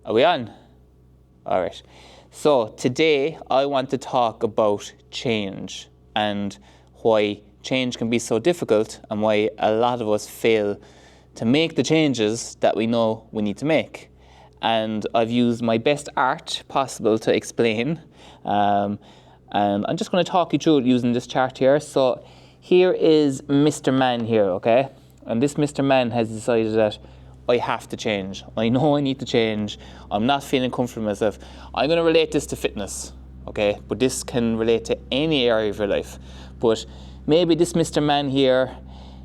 Are we on? All right. So today I want to talk about change and why change can be so difficult and why a lot of us fail to make the changes that we know we need to make. And I've used my best art possible to explain. And I'm just going to talk you through it using this chart here. So here is Mr. Man here, okay? And this Mr. Man has decided that I have to change. I know I need to change. I'm not feeling comfortable with myself. I'm going to relate this to fitness, okay? But this can relate to any area of your life. But maybe this Mr. Man here,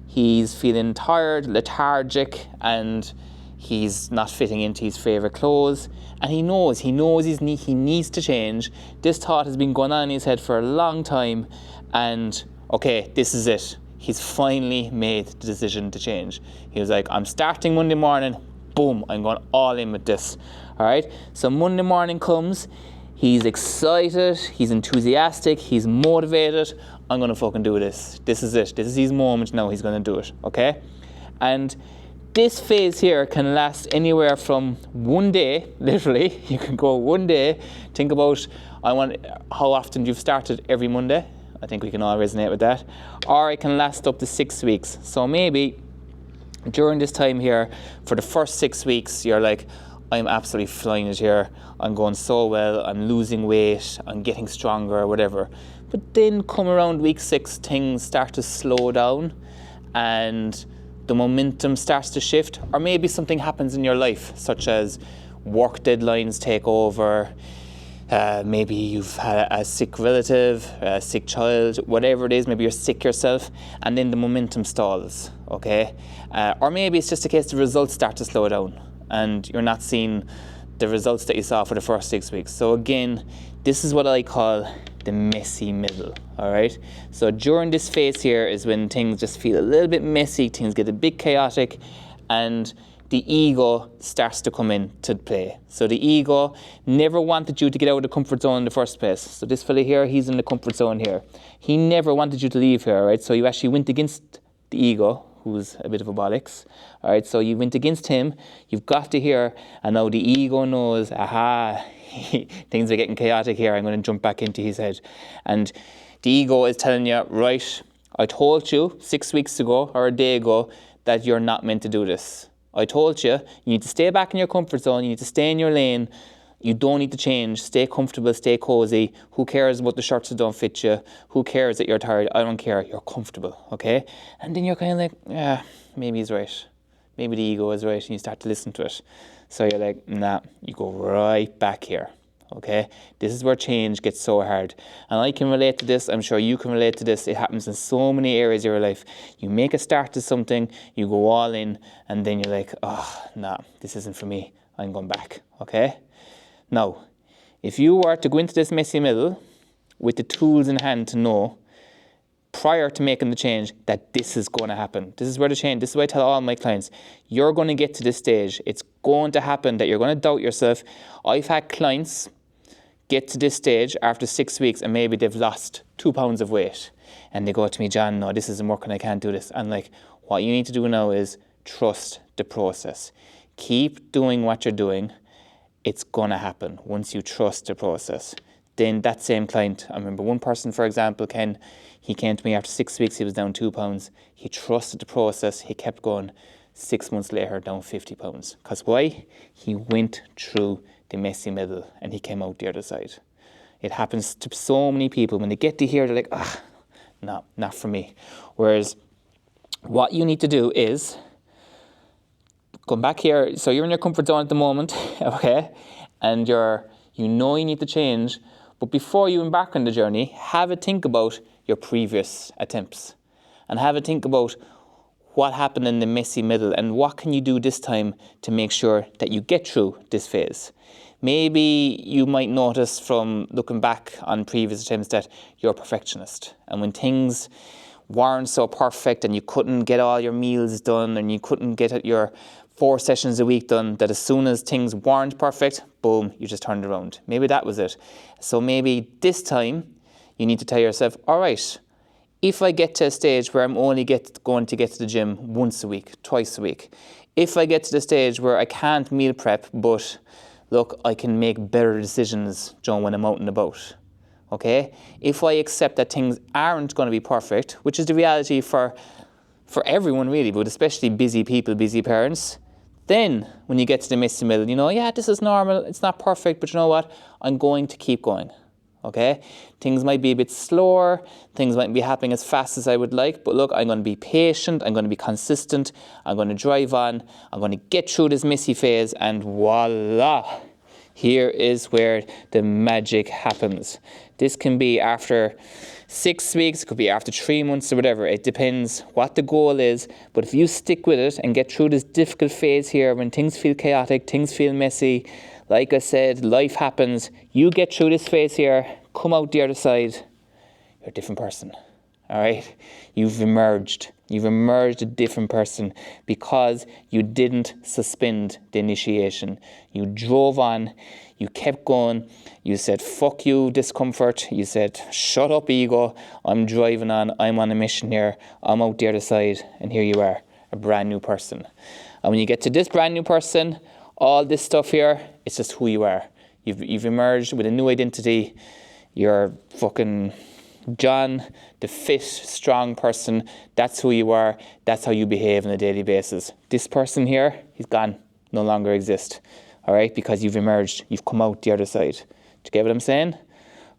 he's feeling tired, lethargic, and he's not fitting into his favourite clothes. And he knows he needs to change. This thought has been going on in his head for a long time. And okay, this is it. He's finally made the decision to change. He was like, I'm starting Monday morning, boom, I'm going all in with this. All right, so Monday morning comes, he's excited, he's enthusiastic, he's motivated. I'm going to fucking do this. This is it. This is his moment now. He's going to do it, okay? And this phase here can last anywhere from one day, literally, you can go one day, think about how often you've started every Monday. I think we can all resonate with that. Or it can last up to 6 weeks. So maybe during this time here, for the first 6 weeks, you're like, I'm absolutely flying it here. I'm going so well. I'm losing weight. I'm getting stronger or whatever. But then come around week 6, things start to slow down and the momentum starts to shift. Or maybe something happens in your life, such as work deadlines take over. Maybe you've had a sick relative, a sick child, whatever it is, maybe you're sick yourself, and then the momentum stalls, okay? Or maybe it's just a case the results start to slow down and you're not seeing the results that you saw for the first 6 weeks. So again, this is what I call the messy middle, all right? So during this phase here is when things just feel a little bit messy, things get a bit chaotic, and the ego starts to come into play. So the ego never wanted you to get out of the comfort zone in the first place. So this fella here, he's in the comfort zone here. He never wanted you to leave here, right? So you actually went against the ego, who's a bit of a bollocks, all right? So you went against him, you've got to here, and now the ego knows, aha, things are getting chaotic here, I'm going to jump back into his head. And the ego is telling you, right, I told you 6 weeks ago or a day ago that you're not meant to do this. I told you, you need to stay back in your comfort zone, you need to stay in your lane, you don't need to change, stay comfortable, stay cozy. Who cares about the shirts that don't fit you? Who cares that you're tired? I don't care, you're comfortable, okay? And then you're kind of like, yeah, maybe he's right. Maybe the ego is right, and you start to listen to it. So you're like, nah, you go right back here, okay? This is where change gets so hard. And I can relate to this, I'm sure you can relate to this. It happens in so many areas of your life. You make a start to something, you go all in, and then you're like, oh, nah, this isn't for me. I'm going back, okay? Now, if you were to go into this messy middle with the tools in hand to know prior to making the change that this is going to happen. This is where the change, this is what I tell all my clients. You're going to get to this stage. It's going to happen that you're going to doubt yourself. I've had clients get to this stage after 6 weeks and maybe they've lost 2 pounds of weight. And they go to me, John, no, this isn't working. I can't do this. And like, what you need to do now is trust the process. Keep doing what you're doing. It's going to happen once you trust the process. Then that same client, I remember one person, for example, Ken, he came to me after 6 weeks, he was down 2 pounds. He trusted the process, he kept going. 6 months later, down 50 pounds. Because why? He went through the messy middle and he came out the other side. It happens to so many people. When they get to here, they're like, no, not for me. Whereas what you need to do is come back here. So you're in your comfort zone at the moment, okay? And you know you need to change. But before you embark on the journey, have a think about your previous attempts. And have a think about what happened in the messy middle and what can you do this time to make sure that you get through this phase. Maybe you might notice from looking back on previous attempts that you're a perfectionist. And when things weren't so perfect and you couldn't get all your meals done and you couldn't get your 4 sessions a week done, that as soon as things weren't perfect, boom, you just turned around. Maybe that was it. So maybe this time you need to tell yourself, all right, if I get to a stage where I'm only going to get to the gym once a week, twice a week, if I get to the stage where I can't meal prep, but look, I can make better decisions, Joe, when I'm out and about. Okay? If I accept that things aren't going to be perfect, which is the reality for everyone really, but especially busy people, busy parents, then when you get to the midst of the middle, you know, yeah, this is normal, it's not perfect, but you know what? I'm going to keep going. Okay? Things might be a bit slower, things might be happening as fast as I would like, but look, I'm going to be patient, I'm going to be consistent, I'm going to drive on, I'm going to get through this messy phase, and voila! Here is where the magic happens. This can be after 6 weeks, it could be after 3 months or whatever. It depends what the goal is. But if you stick with it and get through this difficult phase here when things feel chaotic, things feel messy, like I said, life happens. You get through this phase here, come out the other side, you're a different person. All right? You've emerged. You've emerged a different person because you didn't suspend the initiation. You drove on, you kept going, you said, fuck you, discomfort. You said, shut up, ego. I'm driving on, I'm on a mission here. I'm out the other side, and here you are, a brand new person. And when you get to this brand new person, all this stuff here, it's just who you are. You've emerged with a new identity. You're fucking John, the fit, strong person. That's who you are. That's how you behave on a daily basis. This person here, he's gone, no longer exists. All right, because you've emerged, you've come out the other side. Do you get what I'm saying?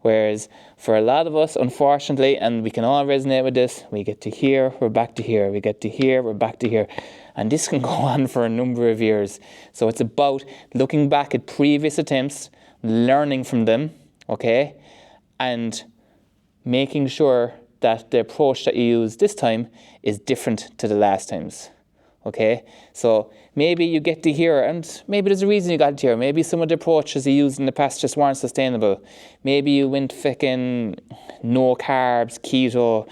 Whereas for a lot of us, unfortunately, and we can all resonate with this, we get to here, we're back to here. We get to here, we're back to here. And this can go on for a number of years. So it's about looking back at previous attempts, learning from them, okay, and making sure that the approach that you use this time is different to the last times. Okay, so maybe you get to here, and maybe there's a reason you got to here. Maybe some of the approaches you used in the past just weren't sustainable. Maybe you went fucking no carbs, keto,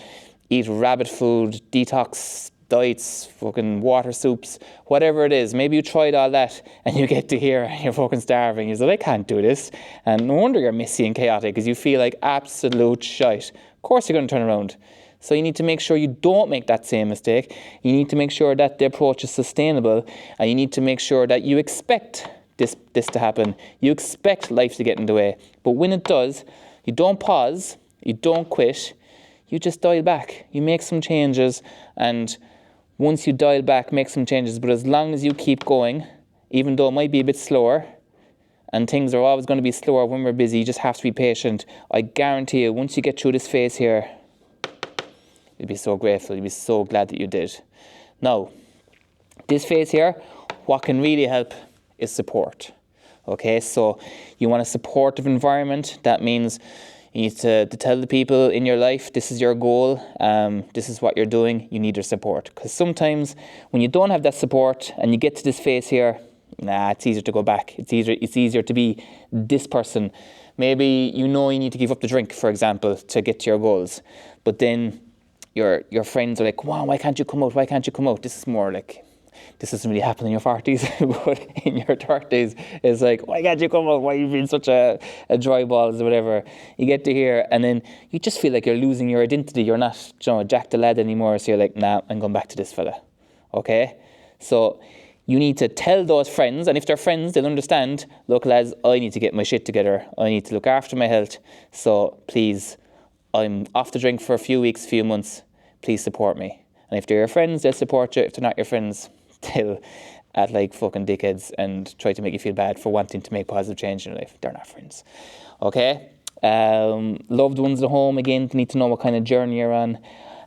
eat rabbit food, detox diets, fucking water soups, whatever it is. Maybe you tried all that and you get to here and you're fucking starving. You say, I can't do this. And no wonder you're messy and chaotic because you feel like absolute shite. Of course you're going to turn around. So you need to make sure you don't make that same mistake. You need to make sure that the approach is sustainable, and you need to make sure that you expect this to happen. You expect life to get in the way. But when it does, you don't pause, you don't quit, you just dial back. You make some changes, and once you dial back, make some changes. But as long as you keep going, even though it might be a bit slower, and things are always going to be slower when we're busy, you just have to be patient. I guarantee you, once you get through this phase here, you'll be so grateful, you'll be so glad that you did. Now, this phase here, what can really help is support. Okay, so you want a supportive environment. That means you need to tell the people in your life, this is your goal, this is what you're doing, you need their support. Because sometimes when you don't have that support and you get to this phase here, it's easier to go back. It's easier to be this person. Maybe you know you need to give up the drink, for example, to get to your goals. But then your friends are like, wow, why can't you come out? Why can't you come out? This is more like, this doesn't really happen in your 40s, but in your 30s, it's like, why can't you come out? Why are you being such a dry balls or whatever? You get to here, and then you just feel like you're losing your identity. You're not, Jack the lad anymore. So you're like, nah, I'm going back to this fella. Okay? So you need to tell those friends, and if they're friends, they'll understand, look, lads, I need to get my shit together. I need to look after my health. So please, I'm off the drink for a few weeks, few months. Please support me. And if they're your friends, they'll support you. If they're not your friends, they'll act like fucking dickheads and try to make you feel bad for wanting to make positive change in your life. They're not friends. Okay? Loved ones at home, again, need to know what kind of journey you're on.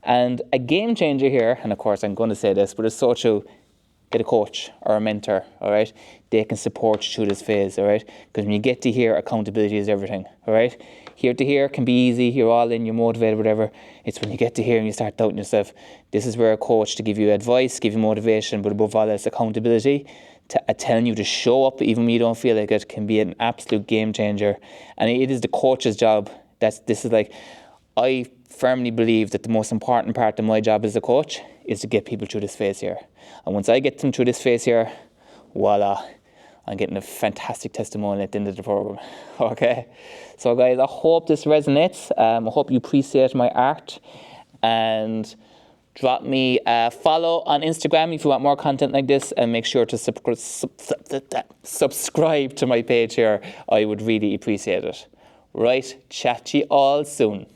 And a game changer here, and of course I'm going to say this, but it's so true, get a coach or a mentor, all right? They can support you through this phase, all right? Because when you get to here, accountability is everything, all right? Here to here can be easy, you're all in, you're motivated, whatever. It's when you get to here and you start doubting yourself. This is where a coach to give you advice, give you motivation, but above all else, accountability, telling you to show up even when you don't feel like it, can be an absolute game changer. And it is the coach's job. I firmly believe that the most important part of my job as a coach is to get people through this phase here. And once I get them through this phase here, voila, I'm getting a fantastic testimonial at the end of the program. Okay? So guys, I hope this resonates. I hope you appreciate my art. And Drop me a follow on Instagram if you want more content like this, and make sure to subscribe to my page here. I would really appreciate it. Right, chat to you all soon.